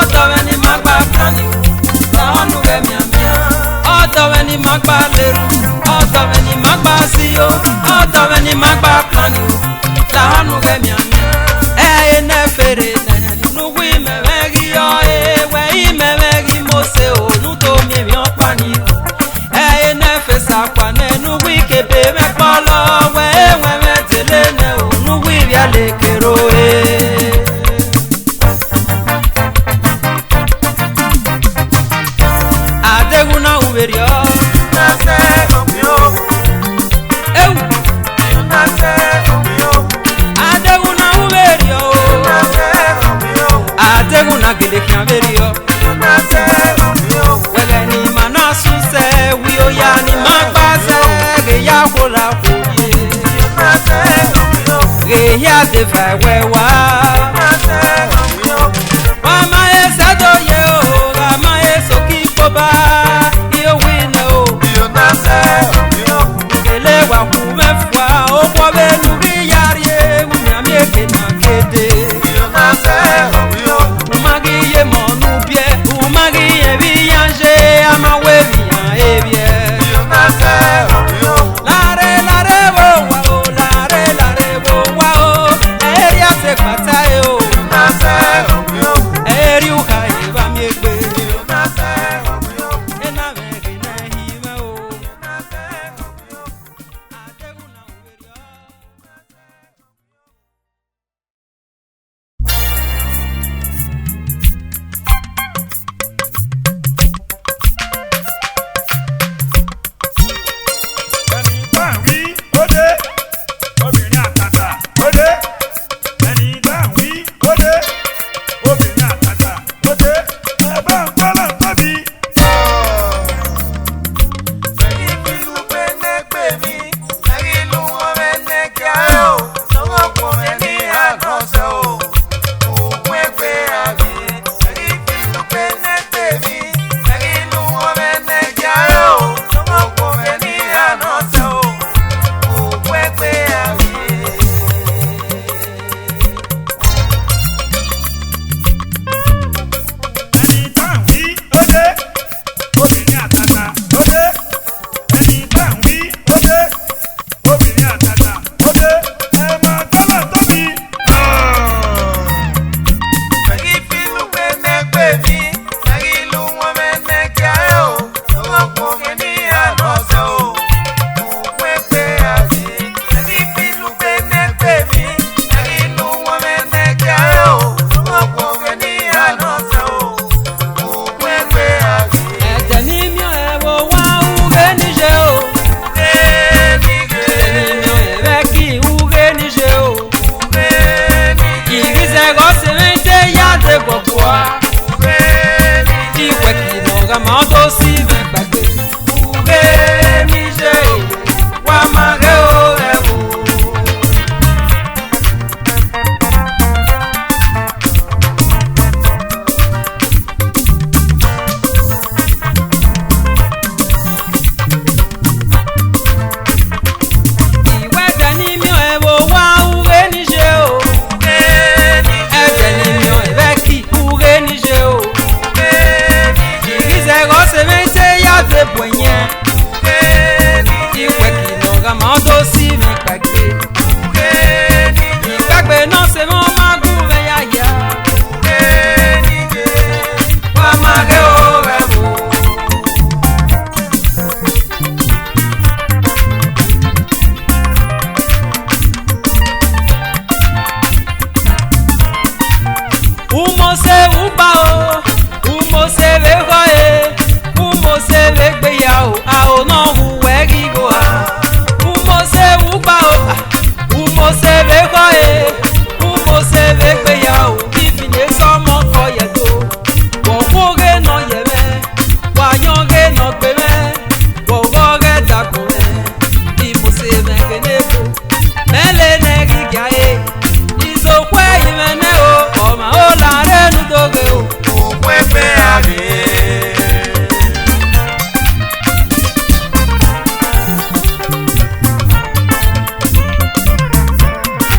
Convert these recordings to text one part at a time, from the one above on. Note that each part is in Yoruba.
Odo de kiaverio wege ni manasu se wi oya ni magbaze ge ya kola koye ge ya de fa wewa mama ese do ye o mama eso ki poba iyo wina o ele wa hu mefwa o kwa belu ri yari e umi amieke na kede umagiye monu bie umagiye biyanje amawe biya ebie lare wo wa o lare wo wa o eri ase pata e o eri uka eba miegbe ena megi na hime o adegu na uberio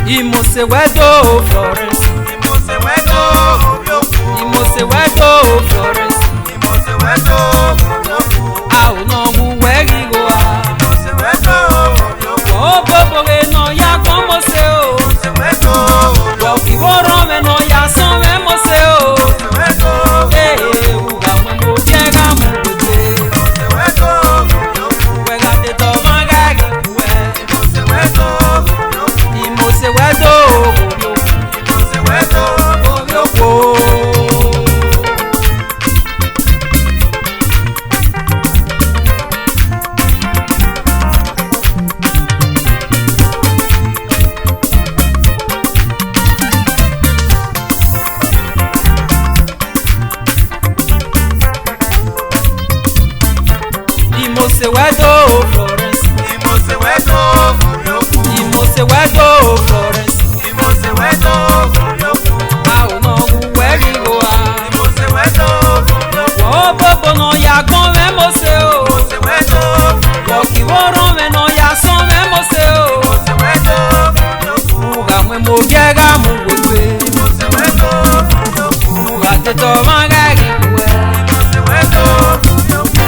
Imosewedo Florence, Imosewedo Florence, au no wegi goa, o bobo ge no ya como se o, o kiboro me no ya son me mo se o, uga mo llega mo de, wega de to magagi kue, Imosewedo. Imosewedo Florence. Imosewedo Furioku. Imosewedo Florence. Imosewedo Furioku. Aono weri goa. Imosewedo Furioku. Wo bobo no ya gbon me mose o. Imosewedo Furioku. Wo ki wo ron me no ya son me mose o. Imosewedo Furioku. Muga mwe mo biega mu wewe. Imosewedo Furioku. Muga teto mangagi we. Imosewedo Furioku.